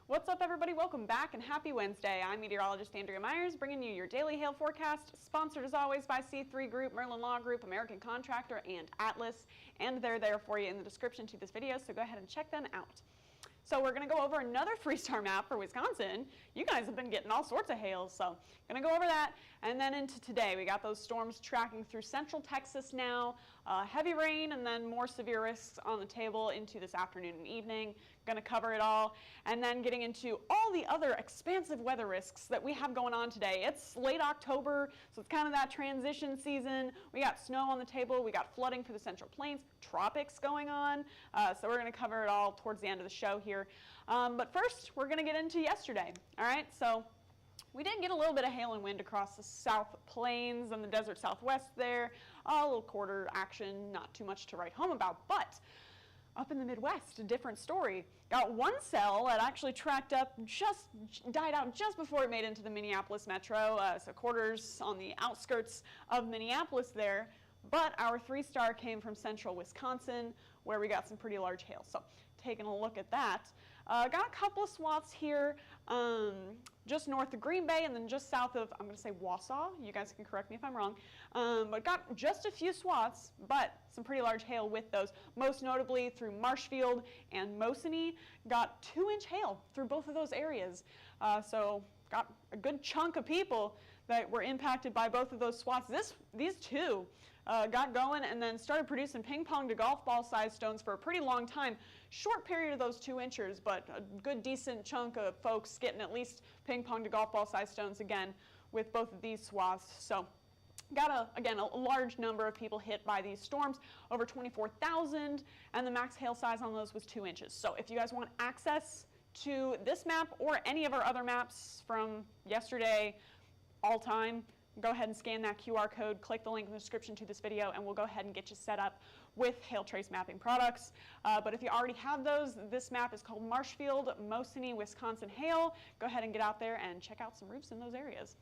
What's up, everybody? Welcome back and happy Wednesday. I'm meteorologist Andrea Myers, bringing you your daily hail forecast, sponsored as always by C3 Group, Merlin Law Group, American Contractor, and Atlas. And they're there for you in the description to this video, so go ahead and check them out. So we're going to go over another 3-star map for Wisconsin. You guys have been getting all sorts of hail, so going to go over that. And then into today, we got those storms tracking through central Texas now. Heavy rain and then more severe risks on the table into this afternoon and evening. Going to cover it all. And then getting into all the other expansive weather risks that we have going on today. It's late October, so it's kind of that transition season. We got snow on the table. We got flooding for the Central Plains, tropics going on. So we're going to cover it all towards the end of the show here. But first, we're going to get into yesterday. All right, so we did get a little bit of hail and wind across the South Plains and the desert Southwest there. A little quarter action, not too much to write home about, but up in the Midwest, a different story. Got one cell that actually tracked up, died out just before it made into the Minneapolis metro, so quarters on the outskirts of Minneapolis there. But our 3-star came from central Wisconsin, where we got some pretty large hail. So taking a look at that. Got a couple of swaths here just north of Green Bay and then just south of, I'm going to say Wausau. You guys can correct me if I'm wrong. But got just a few swaths, but some pretty large hail with those. Most notably through Marshfield and Mosinee. Got 2-inch hail through both of those areas. So got a good chunk of people that were impacted by both of those swaths. These two got going and then started producing ping pong to golf ball size stones for a pretty long time. Short period of those 2 inches, but a good decent chunk of folks getting at least ping pong to golf ball size stones again with both of these swaths. So got again a large number of people hit by these storms, over 24,000, and the max hail size on those was 2 inches. So if you guys want access to this map or any of our other maps from yesterday, all time, go ahead and scan that QR code, click the link in the description to this video, and we'll go ahead and get you set up with hail trace mapping products. But if you already have those, this map is called Marshfield, Mosinee, Wisconsin Hail. Go ahead and get out there and check out some roofs in those areas.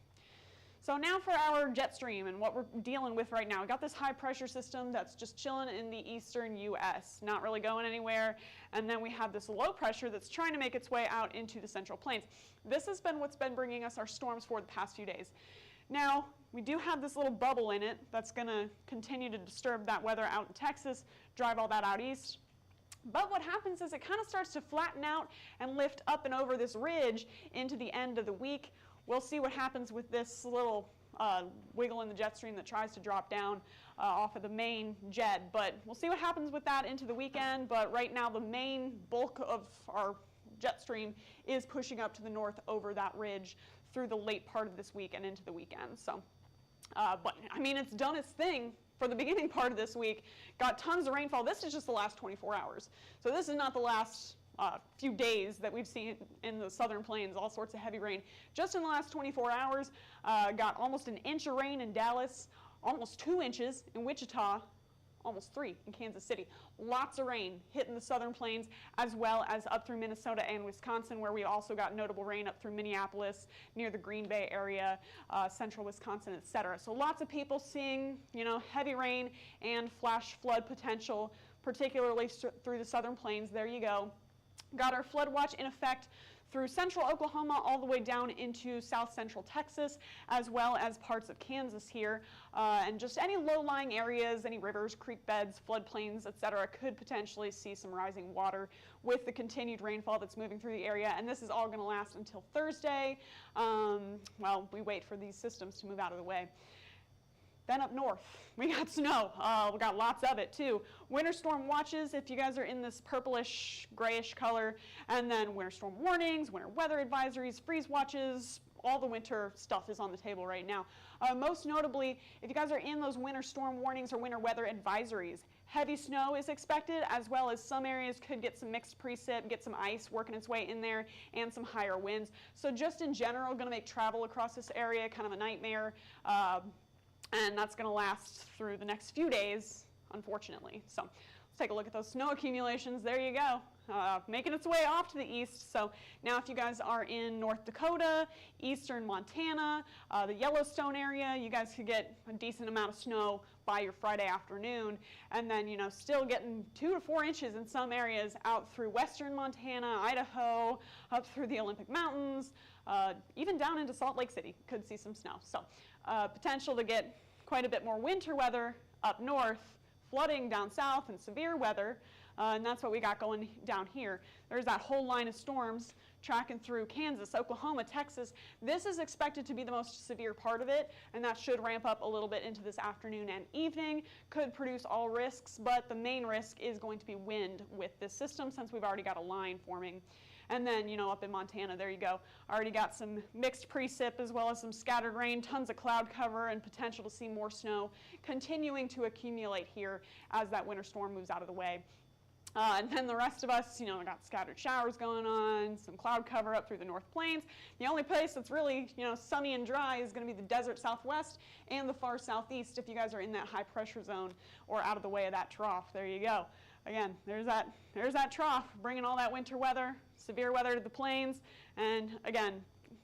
So now for our jet stream and what we're dealing with right now. We got this high pressure system that's just chilling in the eastern U.S., not really going anywhere. And then we have this low pressure that's trying to make its way out into the Central Plains. This has been what's been bringing us our storms for the past few days. Now, we do have this little bubble in it that's going to continue to disturb that weather out in Texas, drive all that out east. But what happens is it kind of starts to flatten out and lift up and over this ridge into the end of the week. We'll see what happens with this little wiggle in the jet stream that tries to drop down off of the main jet. But we'll see what happens with that into the weekend. But right now, the main bulk of our jet stream is pushing up to the north over that ridge through the late part of this week and into the weekend. So, but I mean, it's done its thing for the beginning part of this week. Got tons of rainfall. This is just the last 24 hours. So this is not the last few days that we've seen in the southern plains, all sorts of heavy rain. Just in the last 24 hours, got almost 1 inch of rain in Dallas, almost 2 inches in Wichita, almost 3 in Kansas City. Lots of rain hitting the southern plains as well as up through Minnesota and Wisconsin, where we also got notable rain up through Minneapolis, near the Green Bay area, central Wisconsin, etc. So lots of people seeing, heavy rain and flash flood potential, particularly through the southern plains. There you go. Got our flood watch in effect through central Oklahoma all the way down into south central Texas, as well as parts of Kansas here. And just any low-lying areas, any rivers, creek beds, floodplains, etc., could potentially see some rising water with the continued rainfall that's moving through the area. And this is all going to last until Thursday. Well, we wait for these systems to move out of the way. Then up north, we got snow. We got lots of it too. Winter storm watches, if you guys are in this purplish, grayish color, and then winter storm warnings, winter weather advisories, freeze watches, all the winter stuff is on the table right now. Most notably, if you guys are in those winter storm warnings or winter weather advisories, Heavy snow is expected, as well as some areas could get some mixed precip, get some ice working its way in there, and some higher winds. So just in general, going to make travel across this area kind of a nightmare, and that's going to last through the next few days, unfortunately. So let's take a look at those snow accumulations. There you go. Making its way off to the east. So now if you guys are in North Dakota, eastern Montana, the Yellowstone area, you guys could get a decent amount of snow by your Friday afternoon, and then, you know, still getting 2 to 4 inches in some areas out through western Montana, Idaho, up through the Olympic Mountains, even down into Salt Lake City could see some snow. So potential to get quite a bit more winter weather up north, flooding down south, and severe weather. And that's what we got going down here. There's that whole line of storms tracking through Kansas, Oklahoma, Texas. This is expected to be the most severe part of it, and that should ramp up a little bit into this afternoon and evening. Could produce all risks, but the main risk is going to be wind with this system, since we've already got a line forming. And then, you know, up in Montana, there you go. Already got some mixed precip as well as some scattered rain, tons of cloud cover, and potential to see more snow continuing to accumulate here as that winter storm moves out of the way. And then the rest of us, you know, got scattered showers going on, some cloud cover up through the North Plains. The only place that's really, you know, sunny and dry is going to be the desert southwest and the far southeast if you guys are in that high pressure zone or out of the way of that trough. There you go. Again, there's that trough, bringing all that winter weather, severe weather to the plains, and again,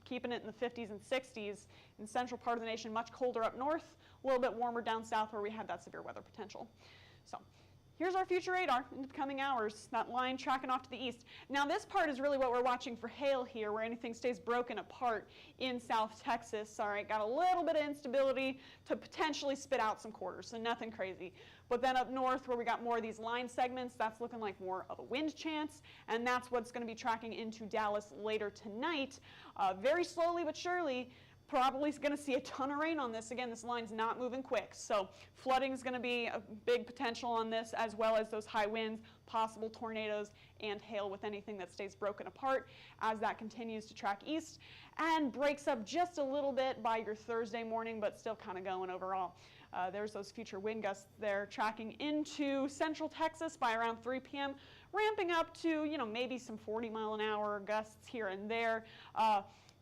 keeping it in the 50s and 60s in central part of the nation, much colder up north, a little bit warmer down south where we had that severe weather potential. So here's our future radar in the coming hours, that line tracking off to the east. Now this part is really what we're watching for hail here, where anything stays broken apart in South Texas. All right, got a little bit of instability to potentially spit out some quarters, so nothing crazy. But then up north where we got more of these line segments, that's looking like more of a wind chance, and that's what's going to be tracking into Dallas later tonight. Very slowly but surely, probably going to see a ton of rain on this. Again, this line's not moving quick, so flooding is going to be a big potential on this, as well as those high winds, possible tornadoes, and hail with anything that stays broken apart as that continues to track east and breaks up just a little bit by your Thursday morning, but still kind of going overall. There's those future wind gusts there tracking into central Texas by around 3 p.m., ramping up to, you know, maybe some 40-mile-an-hour gusts here and there.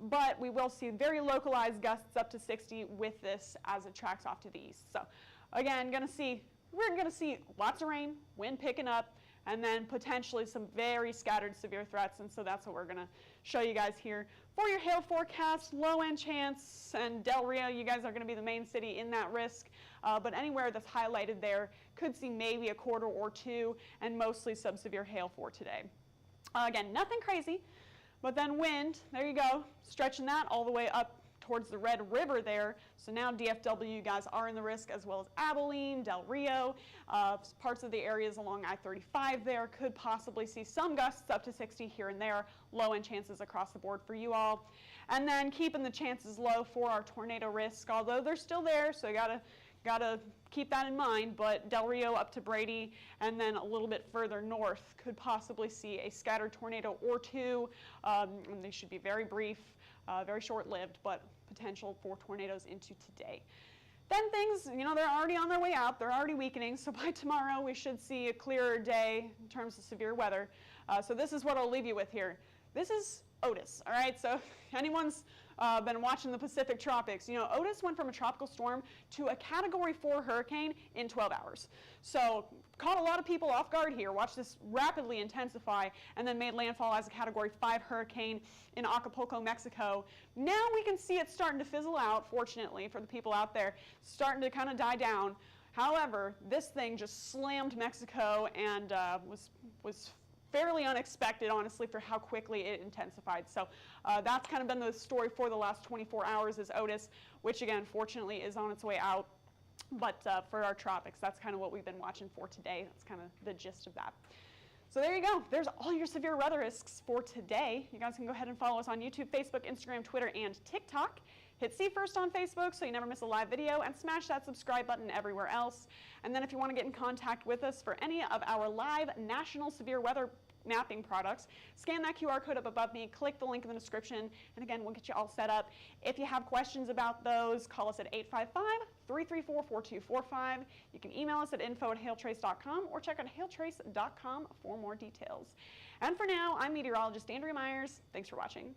But we will see very localized gusts up to 60 with this as it tracks off to the east. So again, we're going to see lots of rain, wind picking up, and then potentially some very scattered severe threats. And so that's what we're going to show you guys here. For your hail forecast, low end chance, and Del Rio, you guys are going to be the main city in that risk. But anywhere that's highlighted there could see maybe a quarter or two, and mostly sub-severe hail for today. Again, nothing crazy. But then wind, there you go, stretching that all the way up towards the Red River there. So now DFW, you guys are in the risk, as well as Abilene, Del Rio, parts of the areas along I-35 there could possibly see some gusts up to 60 here and there, low end chances across the board for you all. And then keeping the chances low for our tornado risk, although they're still there, so you gotta keep that in mind, but Del Rio up to Brady, and then a little bit further north could possibly see a scattered tornado or two. And they should be very brief, very short-lived, but potential for tornadoes into today. Then things, you know, they're already on their way out. They're already weakening, so by tomorrow we should see a clearer day in terms of severe weather. So this is what I'll leave you with here. This is Otis, all right? So anyone's been watching the Pacific tropics, you know, Otis went from a tropical storm to a Category 4 hurricane in 12 hours. So caught a lot of people off guard here. Watched this rapidly intensify and then made landfall as a Category 5 hurricane in Acapulco, Mexico. Now we can see it starting to fizzle out, fortunately, for the people out there, starting to kind of die down. However, this thing just slammed Mexico and was fairly unexpected, honestly, for how quickly it intensified. So that's kind of been the story for the last 24 hours is Otis, which again, fortunately, is on its way out. But for our tropics, that's kind of what we've been watching for today. That's kind of the gist of that. So there you go. There's all your severe weather risks for today. You guys can go ahead and follow us on YouTube, Facebook, Instagram, Twitter, and TikTok. Hit See First on Facebook so you never miss a live video, and smash that subscribe button everywhere else. And then if you want to get in contact with us for any of our live national severe weather mapping products, scan that QR code up above me, click the link in the description, and again, we'll get you all set up. If you have questions about those, call us at 334-4245. You can email us at info@hailtrace.com or check out hailtrace.com for more details. And for now, I'm meteorologist Andrea Myers. Thanks for watching.